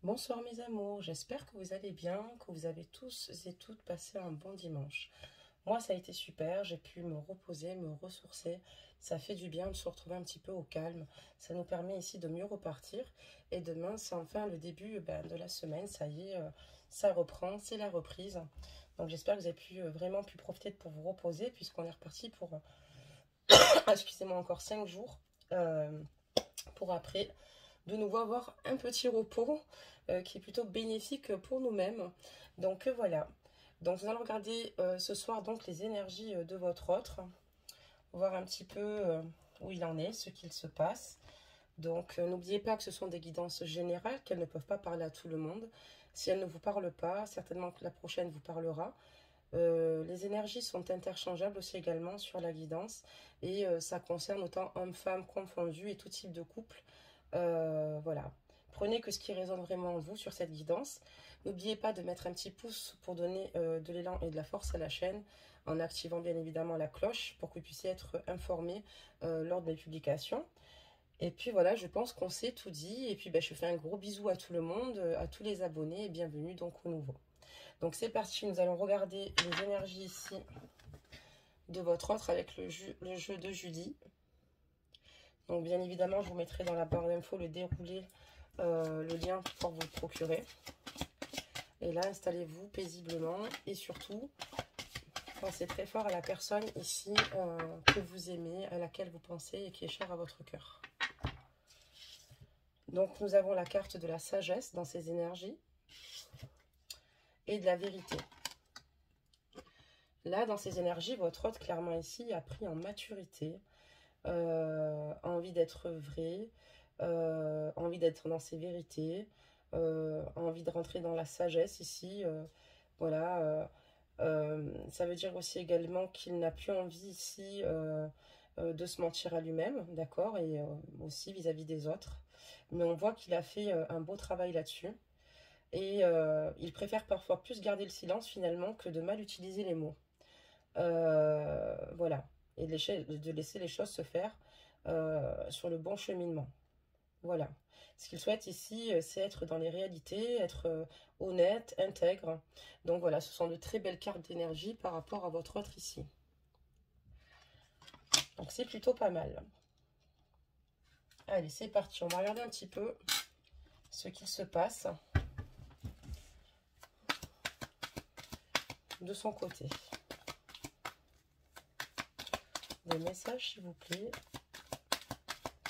Bonsoir mes amours, j'espère que vous allez bien, que vous avez tous et toutes passé un bon dimanche. Moi ça a été super, j'ai pu me reposer, me ressourcer, ça fait du bien de se retrouver un petit peu au calme, ça nous permet ici de mieux repartir et demain c'est enfin le début de la semaine, ça y est, ça reprend, c'est la reprise. Donc j'espère que vous avez vraiment pu profiter pour vous reposer puisqu'on est reparti pour, excusez-moi, encore 5 jours pour après de nouveau avoir un petit repos qui est plutôt bénéfique pour nous-mêmes. Donc voilà. Donc nous allons regarder ce soir donc les énergies de votre autre, voir un petit peu où il en est, ce qu'il se passe. Donc n'oubliez pas que ce sont des guidances générales, qu'elles ne peuvent pas parler à tout le monde. Si elles ne vous parlent pas, certainement que la prochaine vous parlera. Les énergies sont interchangeables aussi également sur la guidance et ça concerne autant hommes-femmes confondus et tout type de couple. Voilà. Prenez que ce qui résonne vraiment en vous sur cette guidance. N'oubliez pas de mettre un petit pouce pour donner de l'élan et de la force à la chaîne en activant bien évidemment la cloche pour que vous puissiez être informé lors des publications. Et puis voilà, je pense qu'on s'est tout dit. Et puis je fais un gros bisou à tout le monde, à tous les abonnés et bienvenue donc au nouveau. Donc c'est parti, nous allons regarder les énergies ici de votre autre avec le jeu de Julie. Donc bien évidemment, je vous mettrai dans la barre d'infos le déroulé, le lien pour vous le procurer. Et là, installez-vous paisiblement et surtout, pensez très fort à la personne ici que vous aimez, à laquelle vous pensez et qui est chère à votre cœur. Donc nous avons la carte de la sagesse dans ces énergies et de la vérité. Là, dans ces énergies, votre hôte, clairement ici, a pris en maturité, a envie d'être vrai, envie d'être dans ses vérités, envie de rentrer dans la sagesse ici. Voilà. Ça veut dire aussi également qu'il n'a plus envie ici de se mentir à lui-même, d'accord, et aussi vis-à-vis des autres. Mais on voit qu'il a fait un beau travail là-dessus. Et il préfère parfois plus garder le silence finalement que de mal utiliser les mots. Voilà. Et de laisser les choses se faire sur le bon cheminement. Voilà. Ce qu'il souhaite ici, c'est être dans les réalités, être honnête, intègre. Donc voilà, ce sont de très belles cartes d'énergie par rapport à votre autre ici. Donc c'est plutôt pas mal. Allez, c'est parti. On va regarder un petit peu ce qu'il se passe de son côté. Des messages, s'il vous plaît,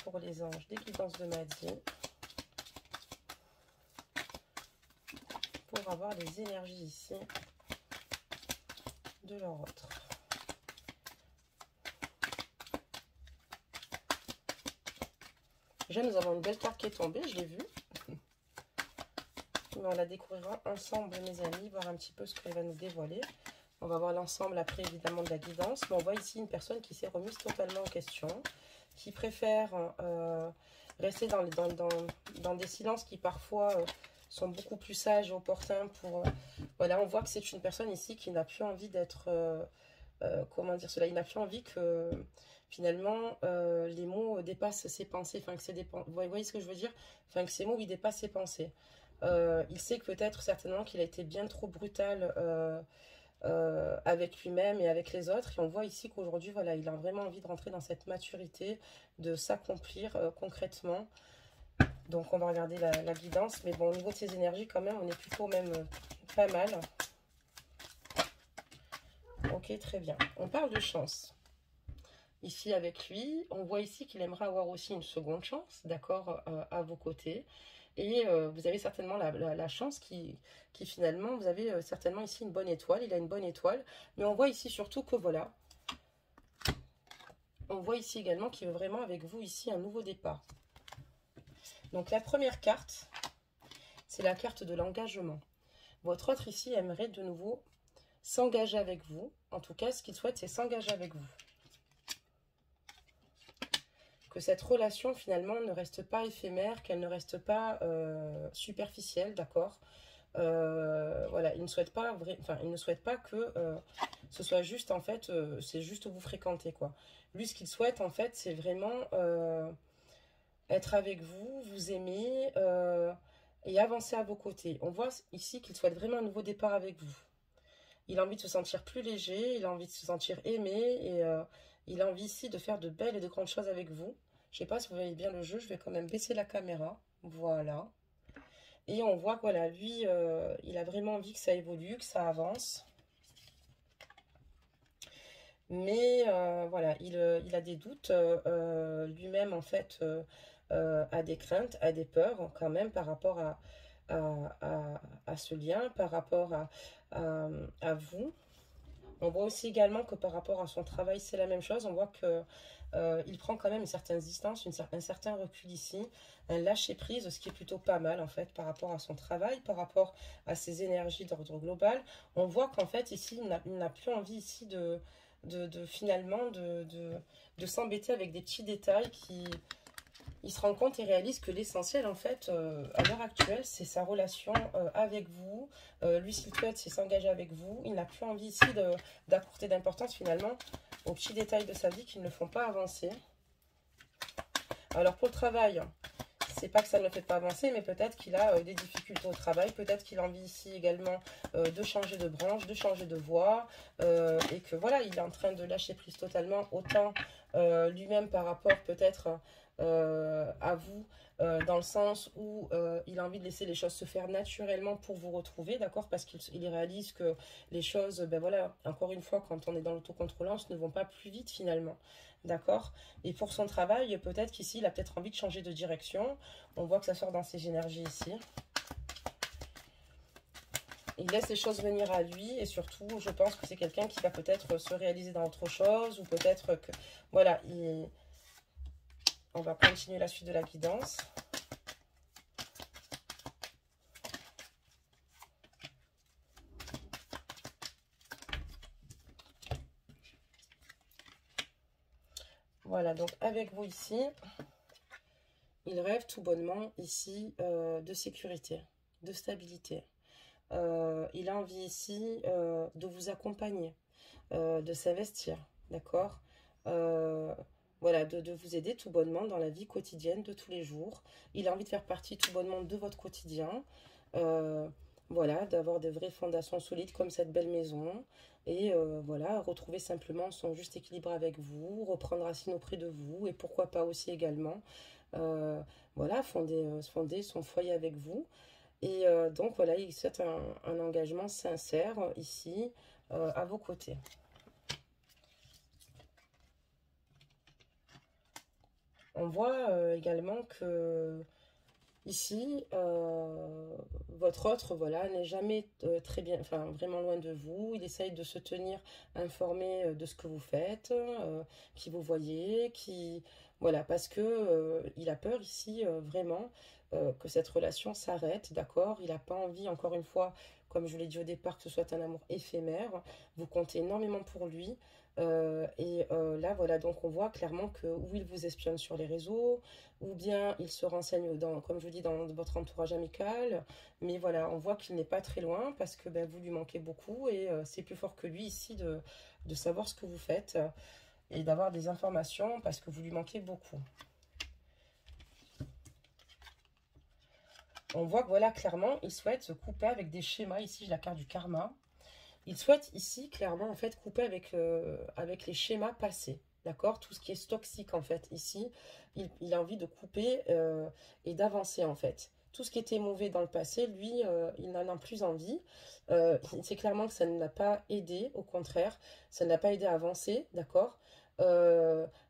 pour les anges, des guidances de Maddy, pour avoir les énergies ici de leur autre. Déjà, nous avons une belle carte qui est tombée, je l'ai vue. Mais on la découvrira ensemble, mes amis, voir un petit peu ce qu'elle va nous dévoiler. On va voir l'ensemble après, évidemment, de la guidance. Mais on voit ici une personne qui s'est remise totalement en question, qui préfère rester dans des silences qui, parfois, sont beaucoup plus sages et opportuns pour... voilà, on voit que c'est une personne ici qui n'a plus envie d'être... comment dire cela, il n'a plus envie que finalement les mots dépassent ses pensées, enfin que vous voyez ce que je veux dire, enfin que ces mots ils dépassent ses pensées. Il sait que peut-être certainement qu'il a été bien trop brutal avec lui-même et avec les autres, et on voit ici qu'aujourd'hui voilà, il a vraiment envie de rentrer dans cette maturité, de s'accomplir concrètement. Donc on va regarder la guidance, mais bon, au niveau de ses énergies quand même on est plutôt même pas mal. Ok, très bien. On parle de chance. Ici, avec lui, on voit ici qu'il aimerait avoir aussi une seconde chance, d'accord, à vos côtés. Et vous avez certainement la chance qui finalement, vous avez certainement ici une bonne étoile. Il a une bonne étoile. Mais on voit ici surtout que voilà. On voit ici également qu'il veut vraiment avec vous ici un nouveau départ. Donc la première carte, c'est la carte de l'engagement. Votre autre ici aimerait de nouveau s'engager avec vous. En tout cas, ce qu'il souhaite, c'est s'engager avec vous. Que cette relation, finalement, ne reste pas éphémère, qu'elle ne reste pas superficielle, d'accord. Voilà, il ne souhaite pas, il ne souhaite pas que ce soit juste, en fait, c'est juste vous fréquenter, quoi. Lui, ce qu'il souhaite, en fait, c'est vraiment être avec vous, vous aimer, et avancer à vos côtés. On voit ici qu'il souhaite vraiment un nouveau départ avec vous. Il a envie de se sentir plus léger, il a envie de se sentir aimé et il a envie ici de faire de belles et de grandes choses avec vous. Je ne sais pas si vous voyez bien le jeu, je vais quand même baisser la caméra. Voilà. Et on voit que voilà, lui, il a vraiment envie que ça évolue, que ça avance. Mais voilà, il a des doutes. Lui-même, en fait, a des craintes, a des peurs quand même par rapport à ce lien, par rapport à vous. On voit aussi également que par rapport à son travail, c'est la même chose. On voit que il prend quand même une certaine distance, un certain recul ici, un lâcher-prise, ce qui est plutôt pas mal en fait par rapport à son travail, par rapport à ses énergies d'ordre global. On voit qu'en fait ici, il n'a plus envie ici finalement de s'embêter avec des petits détails qui... Il se rend compte et réalise que l'essentiel, en fait, à l'heure actuelle, c'est sa relation avec vous. Lui, s'il souhaite, c'est s'engager avec vous. Il n'a plus envie ici d'apporter d'importance, finalement, aux petits détails de sa vie qui ne le font pas avancer. Alors, pour le travail, c'est pas que ça ne le fait pas avancer, mais peut-être qu'il a des difficultés au travail. Peut-être qu'il a envie ici également de changer de branche, de changer de voie. Et que, voilà, il est en train de lâcher prise totalement, autant lui-même par rapport peut-être... à vous, dans le sens où il a envie de laisser les choses se faire naturellement pour vous retrouver, d'accord, parce qu'il réalise que les choses, ben voilà, encore une fois, quand on est dans l'autocontrôlance, ne vont pas plus vite finalement, d'accord. Et pour son travail, peut-être qu'ici, il a peut-être envie de changer de direction. On voit que ça sort dans ses énergies ici. Il laisse les choses venir à lui et surtout, je pense que c'est quelqu'un qui va peut-être se réaliser dans autre chose ou peut-être que, voilà, on va continuer la suite de la guidance. Voilà, donc avec vous ici, il rêve tout bonnement ici de sécurité, de stabilité. Il a envie ici de vous accompagner, de s'investir, d'accord, voilà, de vous aider tout bonnement dans la vie quotidienne de tous les jours. Il a envie de faire partie tout bonnement de votre quotidien. Voilà, d'avoir des vraies fondations solides comme cette belle maison. Et voilà, retrouver simplement son juste équilibre avec vous, reprendre racine auprès de vous. Et pourquoi pas aussi également, voilà, fonder son foyer avec vous. Et donc voilà, il souhaite un engagement sincère ici, à vos côtés. On voit également que ici, votre autre, voilà, n'est jamais très bien, enfin vraiment loin de vous. Il essaye de se tenir informé de ce que vous faites, qui vous voyez, voilà, parce que il a peur ici vraiment que cette relation s'arrête, d'accord? Il n'a pas envie, encore une fois, comme je vous l'ai dit au départ, que ce soit un amour éphémère. Vous comptez énormément pour lui. Là, voilà, donc on voit clairement que ou il vous espionne sur les réseaux, ou bien il se renseigne, comme je vous dis, dans votre entourage amical. Mais voilà, on voit qu'il n'est pas très loin parce que ben, vous lui manquez beaucoup et c'est plus fort que lui ici de savoir ce que vous faites et d'avoir des informations parce que vous lui manquez beaucoup. On voit que voilà, clairement, il souhaite se couper avec des schémas. Ici, j'ai la carte du karma. Il souhaite ici, clairement, en fait, couper avec les schémas passés. D'accord? Tout ce qui est toxique, en fait. Ici, il a envie de couper et d'avancer, en fait. Tout ce qui était mauvais dans le passé, lui, il n'en a plus envie. C'est clairement que ça ne l'a pas aidé, au contraire. Ça ne l'a pas aidé à avancer, d'accord?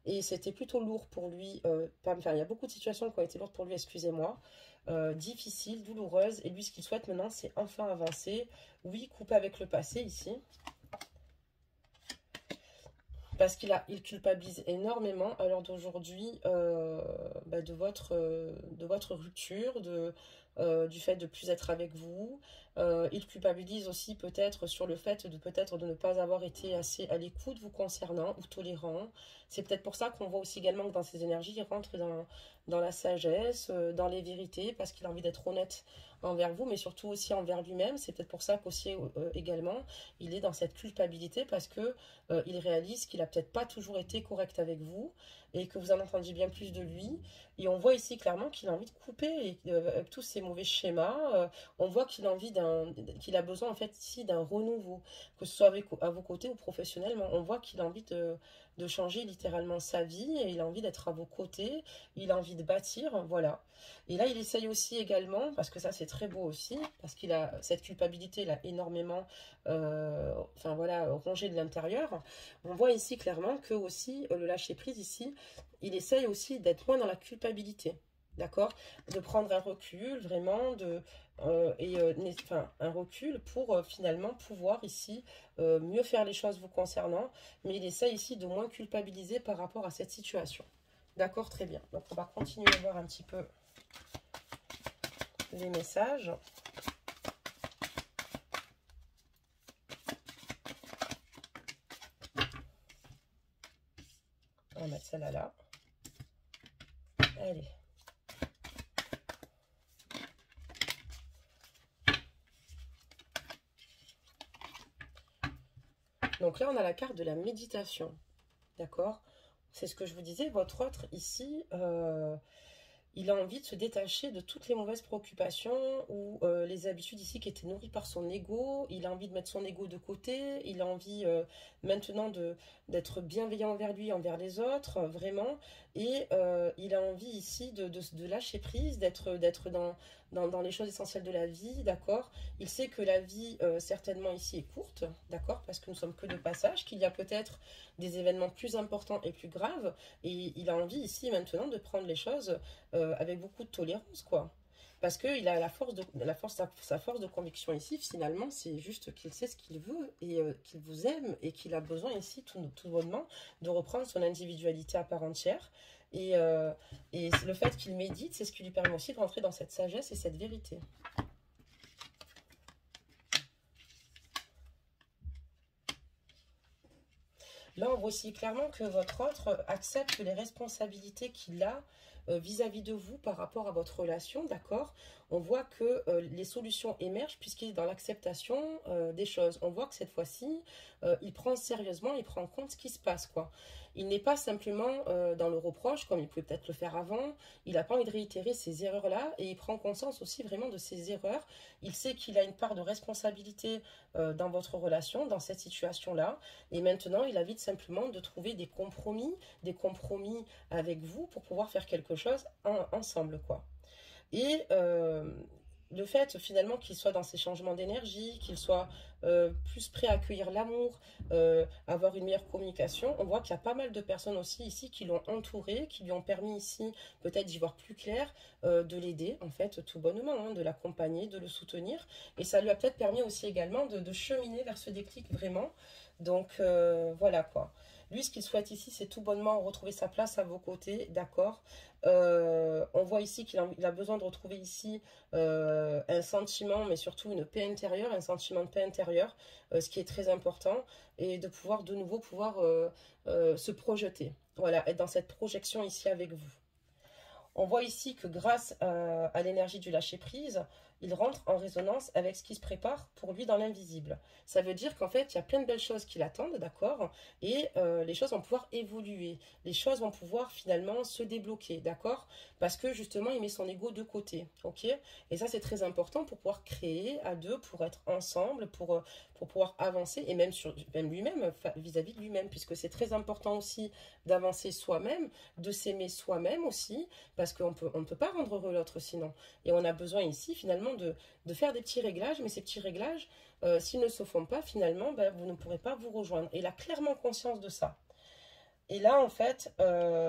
Et c'était plutôt lourd pour lui. Enfin, il y a beaucoup de situations qui ont été lourdes pour lui, excusez-moi. Difficiles, douloureuses. Et lui, ce qu'il souhaite maintenant, c'est enfin avancer. Oui, couper avec le passé ici. Parce il culpabilise énormément à l'heure d'aujourd'hui de votre rupture, du fait de ne plus être avec vous. Il culpabilise aussi peut-être sur le fait de ne pas avoir été assez à l'écoute vous concernant ou tolérant. C'est peut-être pour ça qu'on voit aussi également que dans ses énergies, il rentre dans la sagesse, dans les vérités, parce qu'il a envie d'être honnête envers vous, mais surtout aussi envers lui-même. C'est peut-être pour ça qu'aussi également, il est dans cette culpabilité, parce que il réalise qu'il a peut-être pas toujours été correct avec vous, et que vous en entendez bien plus de lui. Et on voit ici clairement qu'il a envie de couper avec tous ces mauvais schémas. On voit qu'il a envie qu'il a besoin en fait ici d'un renouveau, que ce soit avec, à vos côtés ou professionnellement. On voit qu'il a envie de changer littéralement sa vie, et il a envie d'être à vos côtés, il a envie de bâtir, voilà. Et là, il essaye aussi également, parce que ça c'est très beau aussi, parce qu'il a cette culpabilité, il a énormément, enfin voilà, rongé de l'intérieur. On voit ici clairement que aussi, le lâcher prise ici, il essaye aussi d'être moins dans la culpabilité. D'accord? De prendre un recul, vraiment, enfin, un recul pour finalement pouvoir ici mieux faire les choses vous concernant. Mais il essaie ici de moins culpabiliser par rapport à cette situation. D'accord? Très bien. Donc, on va continuer à voir un petit peu les messages. On va mettre celle-là là. Allez. Donc là, on a la carte de la méditation. D'accord? C'est ce que je vous disais. Votre autre ici, il a envie de se détacher de toutes les mauvaises préoccupations ou les habitudes ici qui étaient nourries par son ego. Il a envie de mettre son ego de côté. Il a envie maintenant d'être bienveillant envers lui, envers les autres, vraiment. Et il a envie ici de lâcher prise, d'être dans les choses essentielles de la vie, d'accord? Il sait que la vie, certainement ici, est courte, d'accord? Parce que nous sommes que de passage, qu'il y a peut-être des événements plus importants et plus graves. Et il a envie ici, maintenant, de prendre les choses avec beaucoup de tolérance, quoi. Parce qu'il a sa force de conviction ici, finalement, c'est juste qu'il sait ce qu'il veut et qu'il vous aime et qu'il a besoin ici, tout bonnement, de reprendre son individualité à part entière. Et le fait qu'il médite, c'est ce qui lui permet aussi de rentrer dans cette sagesse et cette vérité. Là, on voit aussi clairement que votre autre accepte les responsabilités qu'il a vis-à-vis de vous par rapport à votre relation, d'accord? On voit que les solutions émergent puisqu'il est dans l'acceptation des choses. On voit que cette fois-ci, il prend sérieusement, il prend en compte ce qui se passe, quoi. Il n'est pas simplement dans le reproche, comme il pouvait peut-être le faire avant. Il n'a pas envie de réitérer ces erreurs-là et il prend conscience aussi vraiment de ses erreurs. Il sait qu'il a une part de responsabilité dans votre relation, dans cette situation-là. Et maintenant, il a envie simplement de trouver des compromis avec vous pour pouvoir faire quelque chose ensemble, quoi. Et le fait finalement qu'il soit dans ces changements d'énergie, qu'il soit plus prêt à accueillir l'amour, avoir une meilleure communication, on voit qu'il y a pas mal de personnes aussi ici qui l'ont entouré, qui lui ont permis ici peut-être d'y voir plus clair, de l'aider en fait tout bonnement, hein, de l'accompagner, de le soutenir. Et ça lui a peut-être permis aussi également de cheminer vers ce déclic vraiment. Donc voilà quoi. Lui, ce qu'il souhaite ici, c'est tout bonnement retrouver sa place à vos côtés, d'accord. On voit ici qu'il a besoin de retrouver ici un sentiment, mais surtout une paix intérieure, un sentiment de paix intérieure, ce qui est très important, et de pouvoir de nouveau se projeter. Voilà, être dans cette projection ici avec vous. On voit ici que grâce à l'énergie du lâcher-prise, il rentre en résonance avec ce qui se prépare pour lui dans l'invisible. Ça veut dire qu'en fait, il y a plein de belles choses qui l'attendent, d'accord? Et les choses vont pouvoir évoluer. Les choses vont pouvoir finalement se débloquer, d'accord? Parce que justement, il met son ego de côté, ok? Et ça, c'est très important pour pouvoir créer à deux, pour être ensemble, pour pouvoir avancer, et même lui-même, vis-à-vis de lui-même, puisque c'est très important aussi d'avancer soi-même, de s'aimer soi-même aussi, parce qu'on ne peut pas rendre heureux l'autre sinon. Et on a besoin ici finalement de faire des petits réglages, mais ces petits réglages, s'ils ne se font pas finalement, ben, vous ne pourrez pas vous rejoindre. Et il a clairement conscience de ça. Et là, en fait,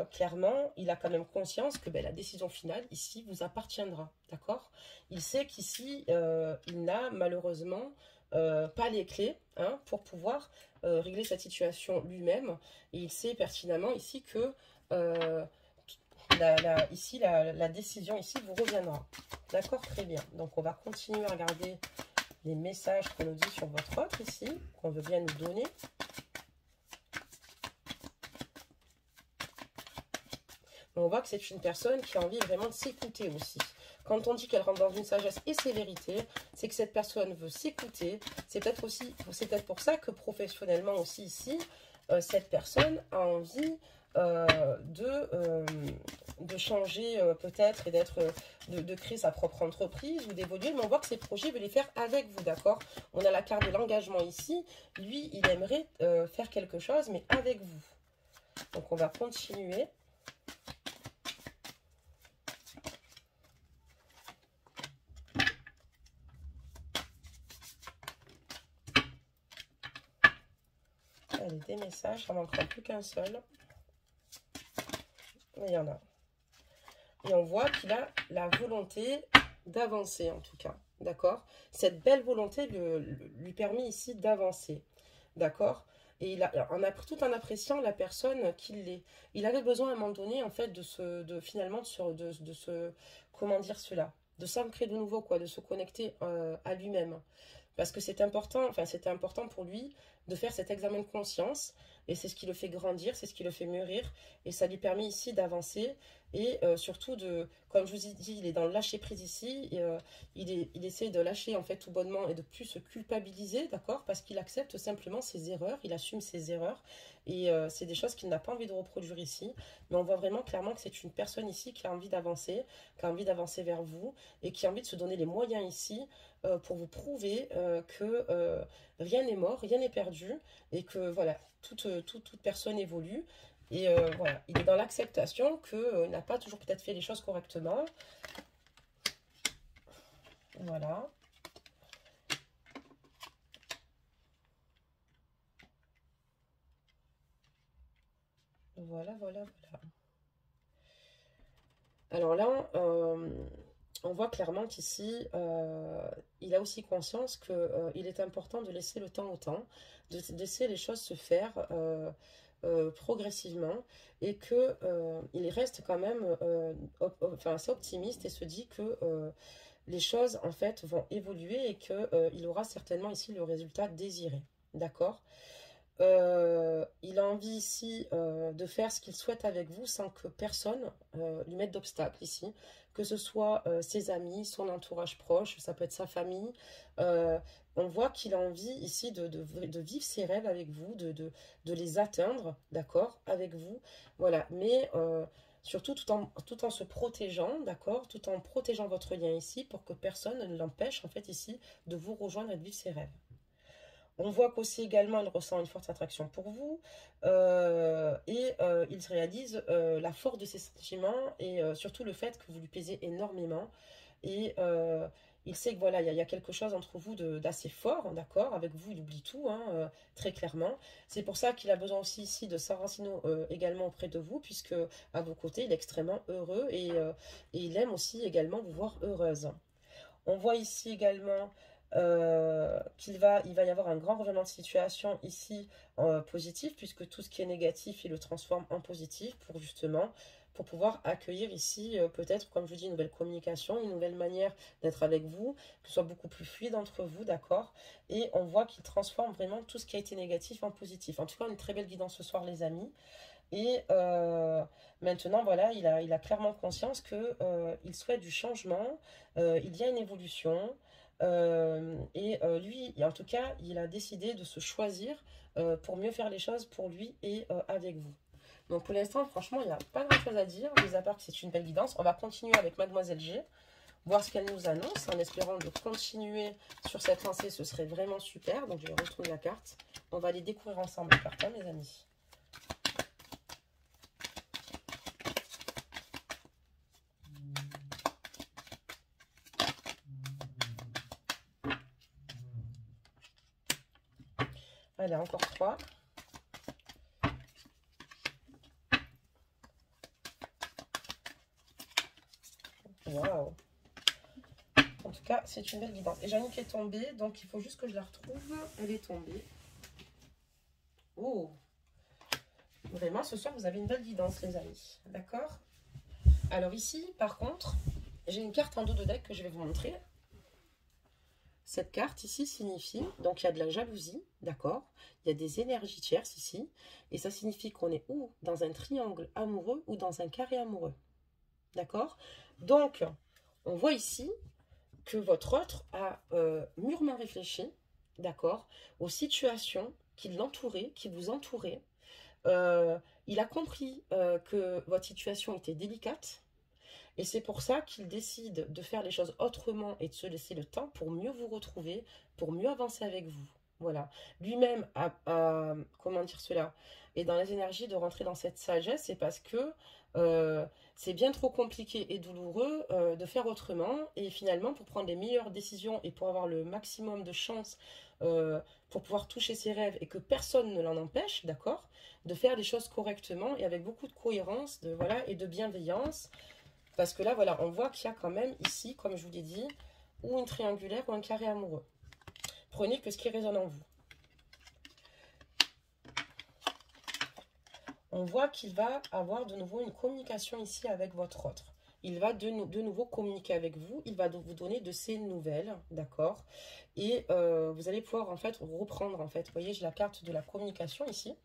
clairement, il a quand même conscience que ben, la décision finale, ici, vous appartiendra, d'accord? Il sait qu'ici, il n'a malheureusement pas les clés hein, pour pouvoir régler cette situation lui-même. Et il sait pertinemment ici que la décision ici vous reviendra. D'accord, très bien. Donc, on va continuer à regarder les messages qu'on nous dit sur votre autre ici, qu'on veut bien nous donner. On voit que c'est une personne qui a envie vraiment de s'écouter aussi. Quand on dit qu'elle rentre dans une sagesse et sévérité, c'est que cette personne veut s'écouter. C'est peut-être pour ça que professionnellement aussi ici, cette personne a envie de changer peut-être et d'être de créer sa propre entreprise ou d'évoluer, mais on voit que ces projets, il veut les faire avec vous, d'accord? On a la carte de l'engagement ici. Lui, il aimerait faire quelque chose, mais avec vous. Donc, on va continuer. Allez, des messages, ça n'en manquera plus qu'un seul. Mais il y en a. Et on voit qu'il a la volonté d'avancer, en tout cas. D'accord? Cette belle volonté lui permet ici d'avancer. D'accord? Et tout en appréciant la personne qu'il est. Il avait besoin à un moment donné, en fait, finalement, comment dire cela? De s'ancrer de nouveau, quoi, de se connecter à lui-même. Parce que c'est important, enfin, c'était important pour lui de faire cet examen de conscience. Et c'est ce qui le fait grandir, c'est ce qui le fait mûrir. Et ça lui permet ici d'avancer. Et surtout, comme je vous ai dit, il est dans le lâcher-prise ici. Et, il essaie de lâcher en fait tout bonnement et de plus se culpabiliser, d'accord? Parce qu'il accepte simplement ses erreurs, il assume ses erreurs. Et c'est des choses qu'il n'a pas envie de reproduire ici. Mais on voit vraiment clairement que c'est une personne ici qui a envie d'avancer, qui a envie d'avancer vers vous et qui a envie de se donner les moyens ici pour vous prouver que rien n'est mort, rien n'est perdu et que voilà, toute personne évolue. Et voilà, il est dans l'acceptation qu'il n'a pas toujours peut-être fait les choses correctement. Voilà. Voilà, voilà, voilà. Alors là, on voit clairement qu'ici, il a aussi conscience qu'il est important de laisser le temps au temps, de laisser les choses se faire progressivement et qu'il reste quand même assez optimiste et se dit que les choses en fait vont évoluer et qu'il aura certainement ici le résultat désiré. D'accord? Il a envie ici de faire ce qu'il souhaite avec vous sans que personne lui mette d'obstacle ici, que ce soit ses amis, son entourage proche, ça peut être sa famille. On voit qu'il a envie ici de vivre ses rêves avec vous, de les atteindre, d'accord, avec vous. Voilà, mais surtout tout en se protégeant, d'accord, tout en protégeant votre lien ici pour que personne ne l'empêche en fait ici de vous rejoindre et de vivre ses rêves. On voit qu'aussi également il ressent une forte attraction pour vous il réalise la force de ses sentiments et surtout le fait que vous lui plaisez énormément et il sait que voilà il y a quelque chose entre vous d'assez fort, d'accord, avec vous il oublie tout hein, très clairement. C'est pour ça qu'il a besoin aussi ici de Saracino également auprès de vous puisque à vos côtés il est extrêmement heureux et il aime aussi également vous voir heureuse. On voit ici également il va y avoir un grand revirement de situation ici positif, puisque tout ce qui est négatif, il le transforme en positif pour pouvoir accueillir ici peut-être, comme je vous dis, une nouvelle communication, une nouvelle manière d'être avec vous, que ce soit beaucoup plus fluide entre vous, d'accord? Et on voit qu'il transforme vraiment tout ce qui a été négatif en positif. En tout cas, une très belle guidance ce soir, les amis. Et maintenant, voilà, il a clairement conscience qu'il souhaite du changement, il y a une évolution, lui, en tout cas, il a décidé de se choisir pour mieux faire les choses pour lui et avec vous. Donc pour l'instant, franchement, il n'y a pas grand-chose à dire, mis à part que c'est une belle guidance. On va continuer avec Mademoiselle G, voir ce qu'elle nous annonce, en espérant de continuer sur cette lancée, ce serait vraiment super. Donc je vais retourner la carte. On va les découvrir ensemble, les cartes, hein, mes amis. Allez, encore 3. Waouh! En tout cas, c'est une belle guidance. Et Janine qui est tombée, donc il faut juste que je la retrouve. Elle est tombée. Oh! Vraiment, ce soir, vous avez une belle guidance, les amis. D'accord? Alors ici, par contre, j'ai une carte en dos de deck que je vais vous montrer. Cette carte ici signifie, donc il y a de la jalousie, d'accord? Il y a des énergies tierces ici, et ça signifie qu'on est ou dans un triangle amoureux ou dans un carré amoureux, d'accord? Donc, on voit ici que votre autre a mûrement réfléchi, d'accord, aux situations qui l'entouraient, qui vous entouraient, il a compris que votre situation était délicate. Et c'est pour ça qu'il décide de faire les choses autrement et de se laisser le temps pour mieux vous retrouver, pour mieux avancer avec vous. Voilà. Lui-même comment dire cela, est dans les énergies de rentrer dans cette sagesse, c'est parce que c'est bien trop compliqué et douloureux de faire autrement. Et finalement, pour prendre les meilleures décisions et pour avoir le maximum de chance pour pouvoir toucher ses rêves et que personne ne l'en empêche, d'accord, de faire les choses correctement et avec beaucoup de cohérence voilà, et de bienveillance. Parce que là, voilà, on voit qu'il y a quand même ici, comme je vous l'ai dit, ou une triangulaire ou un carré amoureux. Prenez que ce qui résonne en vous. On voit qu'il va avoir de nouveau une communication ici avec votre autre. Il va de nouveau communiquer avec vous. Il va vous donner de ses nouvelles, d'accord? Et vous allez pouvoir, en fait, reprendre, en fait. Vous voyez, j'ai la carte de la communication ici.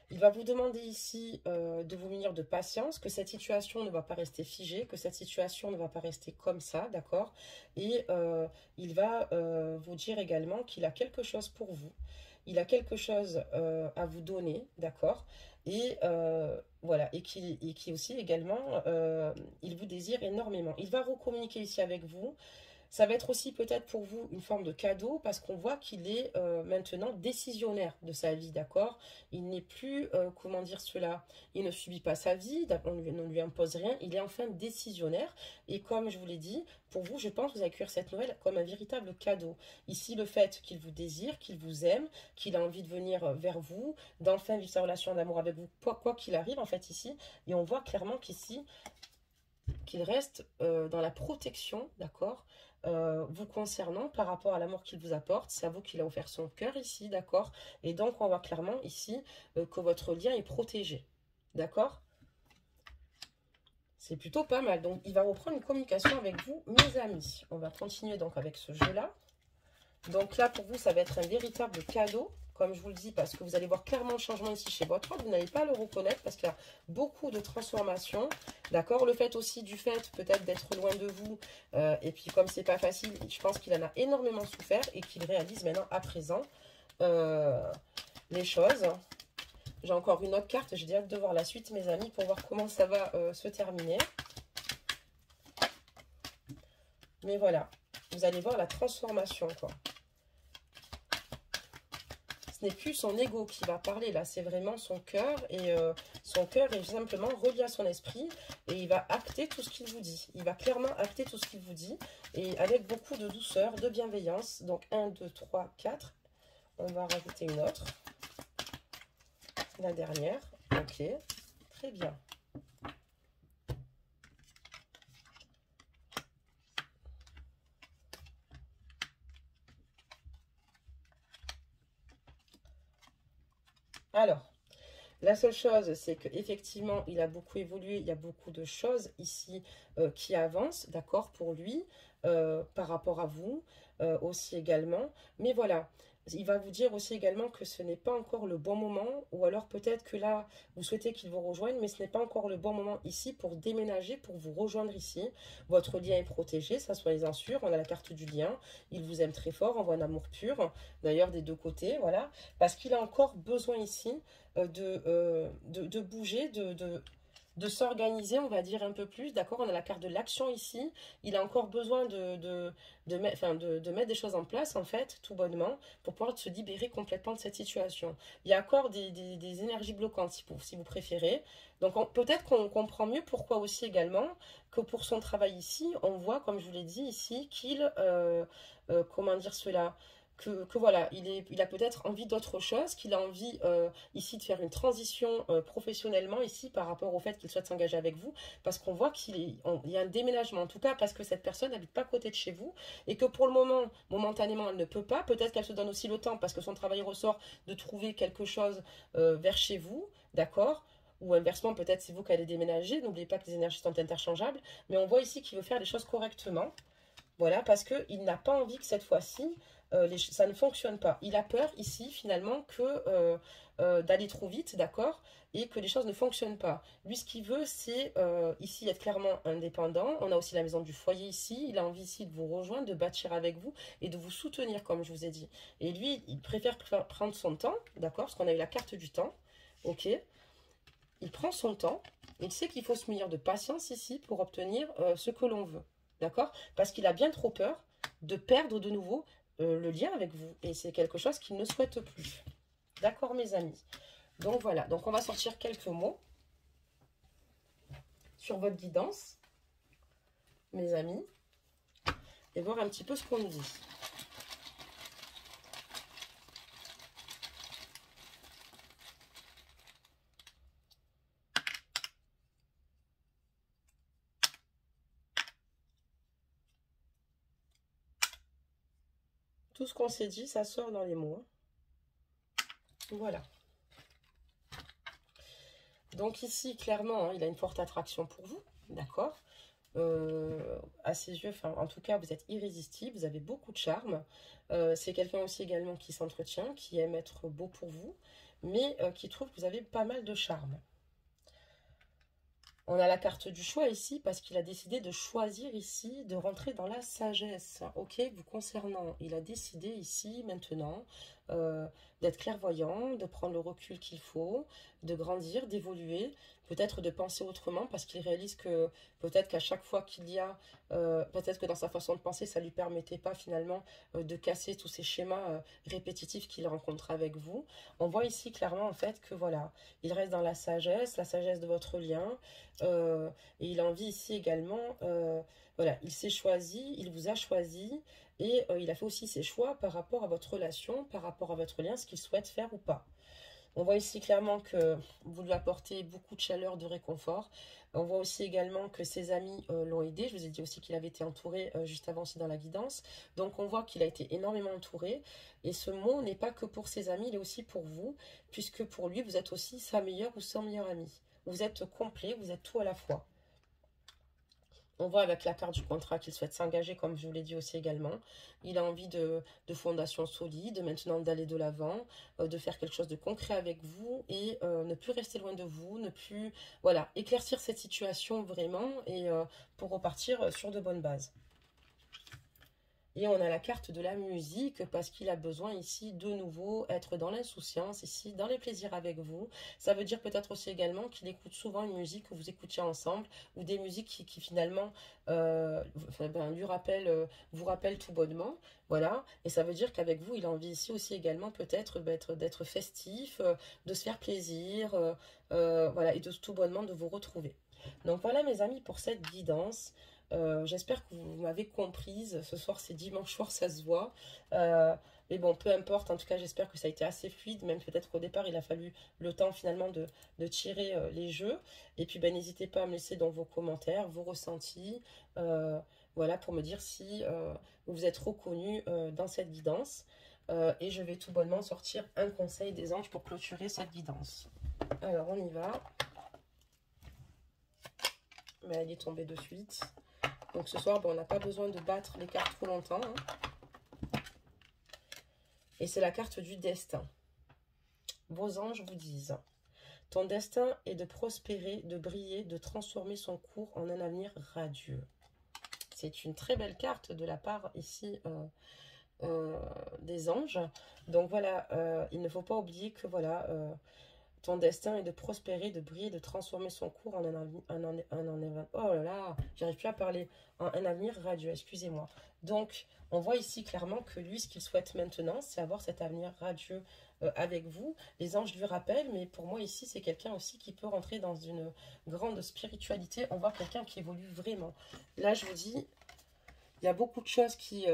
Il va vous demander ici de vous munir de patience, que cette situation ne va pas rester figée, que cette situation ne va pas rester comme ça, d'accord? Et il va vous dire également qu'il a quelque chose pour vous. Il a quelque chose à vous donner, d'accord? Et voilà, et qui aussi également, il vous désire énormément. Il va recommuniquer ici avec vous. Ça va être aussi peut-être pour vous une forme de cadeau parce qu'on voit qu'il est maintenant décisionnaire de sa vie, d'accord? Il n'est plus, comment dire cela, il ne subit pas sa vie, on ne lui impose rien, il est enfin décisionnaire. Et comme je vous l'ai dit, pour vous, je pense que vous allez accueillir cette nouvelle comme un véritable cadeau. Ici, le fait qu'il vous désire, qu'il vous aime, qu'il a envie de venir vers vous, d'enfin vivre sa relation d'amour avec vous, quoi qu'il arrive en fait ici. Et on voit clairement qu'ici, qu'il reste dans la protection, d'accord, vous concernant par rapport à l'amour qu'il vous apporte. C'est à vous qu'il a offert son cœur ici, d'accord. Et donc, on voit clairement ici que votre lien est protégé, d'accord. C'est plutôt pas mal. Donc, il va reprendre une communication avec vous, mes amis. On va continuer donc avec ce jeu-là. Donc là, pour vous, ça va être un véritable cadeau, comme je vous le dis, parce que vous allez voir clairement le changement ici chez votre autre. Vous n'allez pas le reconnaître parce qu'il y a beaucoup de transformations, d'accord. Le fait aussi du fait peut-être d'être loin de vous, et puis comme c'est pas facile, je pense qu'il en a énormément souffert et qu'il réalise maintenant à présent les choses. J'ai encore une autre carte, j'ai hâte de voir la suite, mes amis, pour voir comment ça va se terminer. Mais voilà, vous allez voir la transformation, quoi. Ce n'est plus son ego qui va parler, là, c'est vraiment son cœur. Et son cœur est simplement relié à son esprit. Et il va acter tout ce qu'il vous dit. Il va clairement acter tout ce qu'il vous dit. Et avec beaucoup de douceur, de bienveillance. Donc 1, 2, 3, 4. On va rajouter une autre. La dernière. Ok, très bien. Alors, la seule chose, c'est qu'effectivement, il a beaucoup évolué. Il y a beaucoup de choses ici qui avancent, d'accord, pour lui, par rapport à vous aussi également. Mais voilà, il va vous dire aussi également que ce n'est pas encore le bon moment. Ou alors peut-être que là, vous souhaitez qu'il vous rejoigne, mais ce n'est pas encore le bon moment ici pour déménager, pour vous rejoindre ici. Votre lien est protégé, ça soyez-en sûrs. On a la carte du lien. Il vous aime très fort, envoie un amour pur. D'ailleurs, des deux côtés, voilà. Parce qu'il a encore besoin ici de bouger, de s'organiser, on va dire un peu plus, d'accord. On a la carte de l'action ici, il a encore besoin de mettre des choses en place, en fait, tout bonnement, pour pouvoir se libérer complètement de cette situation. Il y a encore des énergies bloquantes, si vous préférez. Donc peut-être qu'on comprend mieux pourquoi aussi également, que pour son travail ici, on voit, comme je vous l'ai dit ici, qu'il, comment dire cela, que voilà, il a peut-être envie d'autre chose, qu'il a envie ici de faire une transition professionnellement ici par rapport au fait qu'il souhaite s'engager avec vous, parce qu'on voit qu'il y a un déménagement, en tout cas parce que cette personne n'habite pas à côté de chez vous, et que pour le moment, momentanément, elle ne peut pas, peut-être qu'elle se donne aussi le temps, parce que son travail ressort de trouver quelque chose vers chez vous, d'accord, ou inversement, peut-être c'est vous qui allez déménager, n'oubliez pas que les énergies sont interchangeables, mais on voit ici qu'il veut faire les choses correctement. Voilà, parce qu'il n'a pas envie que cette fois-ci, ça ne fonctionne pas. Il a peur ici finalement que d'aller trop vite, d'accord, et que les choses ne fonctionnent pas. Lui, ce qu'il veut, c'est ici être clairement indépendant. On a aussi la maison du foyer ici. Il a envie ici de vous rejoindre, de bâtir avec vous et de vous soutenir, comme je vous ai dit. Et lui, il préfère prendre son temps, d'accord, parce qu'on a eu la carte du temps, ok. Il prend son temps. Il sait qu'il faut se munir de patience ici pour obtenir ce que l'on veut, d'accord, parce qu'il a bien trop peur de perdre de nouveau le lien avec vous. Et c'est quelque chose qu'il ne souhaite plus. D'accord, mes amis? Donc voilà, donc on va sortir quelques mots sur votre guidance, mes amis, et voir un petit peu ce qu'on nous dit. Tout ce qu'on s'est dit, ça sort dans les mots. Voilà. Donc ici, clairement, hein, il a une forte attraction pour vous, d'accord, à ses yeux, enfin, en tout cas, vous êtes irrésistible, vous avez beaucoup de charme. C'est quelqu'un aussi également qui s'entretient, qui aime être beau pour vous, mais qui trouve que vous avez pas mal de charme. On a la carte du choix ici parce qu'il a décidé de choisir ici de rentrer dans la sagesse, ok, vous concernant. Il a décidé ici, maintenant, d'être clairvoyant, de prendre le recul qu'il faut, de grandir, d'évoluer, peut-être de penser autrement parce qu'il réalise que peut-être qu'à chaque fois qu'il y a, peut-être que dans sa façon de penser, ça ne lui permettait pas finalement de casser tous ces schémas répétitifs qu'il rencontre avec vous. On voit ici clairement en fait que voilà, il reste dans la sagesse de votre lien. Et il a envie ici également, voilà, il s'est choisi, il vous a choisi et il a fait aussi ses choix par rapport à votre relation, par rapport à votre lien, ce qu'il souhaite faire ou pas. On voit ici clairement que vous lui apportez beaucoup de chaleur, de réconfort. On voit aussi également que ses amis l'ont aidé. Je vous ai dit aussi qu'il avait été entouré juste avant aussi dans la guidance. Donc on voit qu'il a été énormément entouré. Et ce mot n'est pas que pour ses amis, il est aussi pour vous, puisque pour lui, vous êtes aussi sa meilleure ou son meilleur ami. Vous êtes complet, vous êtes tout à la fois. On voit avec la carte du contrat qu'il souhaite s'engager, comme je vous l'ai dit aussi également. Il a envie de fondations solides, maintenant d'aller de l'avant, de faire quelque chose de concret avec vous et ne plus rester loin de vous, ne plus, voilà, éclaircir cette situation vraiment et pour repartir sur de bonnes bases. Et on a la carte de la musique parce qu'il a besoin ici de nouveau être dans l'insouciance, ici dans les plaisirs avec vous. Ça veut dire peut-être aussi également qu'il écoute souvent une musique que vous écoutiez ensemble ou des musiques qui finalement lui rappellent, vous rappellent tout bonnement. Voilà. Et ça veut dire qu'avec vous, il a envie ici aussi également peut-être d'être festif, de se faire plaisir, voilà, et de tout bonnement de vous retrouver. Donc voilà mes amis pour cette guidance. J'espère que vous m'avez comprise. Ce soir, c'est dimanche soir, ça se voit. Mais bon, peu importe. En tout cas, j'espère que ça a été assez fluide. Même peut-être qu'au départ, il a fallu le temps finalement de tirer les jeux. Et puis, ben, n'hésitez pas à me laisser dans vos commentaires, vos ressentis. Voilà, pour me dire si vous vous êtes reconnu dans cette guidance. Et je vais tout bonnement sortir un conseil des anges pour clôturer cette guidance. Alors, on y va. Mais elle est tombée de suite. Donc ce soir, bon, on n'a pas besoin de battre les cartes trop longtemps. Hein. Et c'est la carte du destin. Vos anges vous disent: ton destin est de prospérer, de briller, de transformer son cours en un avenir radieux. C'est une très belle carte de la part ici des anges. Donc voilà, il ne faut pas oublier que voilà... ton destin est de prospérer, de briller, de transformer son cours en oh là là, j'arrive plus à parler, en un avenir radieux, excusez-moi. Donc, on voit ici clairement que lui, ce qu'il souhaite maintenant, c'est avoir cet avenir radieux avec vous. Les anges lui rappellent, mais pour moi ici, c'est quelqu'un aussi qui peut rentrer dans une grande spiritualité. On voit quelqu'un qui évolue vraiment. Là, je vous dis... Il y a beaucoup de choses qui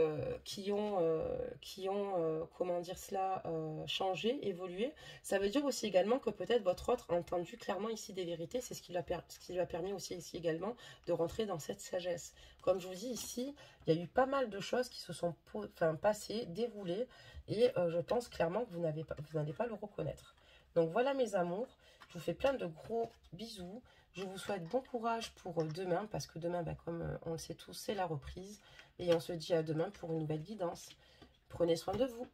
ont comment dire cela, changé, évolué. Ça veut dire aussi également que peut-être votre autre a entendu clairement ici des vérités. C'est ce qui lui a permis aussi ici également de rentrer dans cette sagesse. Comme je vous dis ici, il y a eu pas mal de choses qui se sont passées, déroulées. Et je pense clairement que vous n'allez pas le reconnaître. Donc voilà mes amours. Je vous fais plein de gros bisous. Je vous souhaite bon courage pour demain, parce que demain, bah, comme on le sait tous, c'est la reprise. Et on se dit à demain pour une nouvelle guidance. Prenez soin de vous.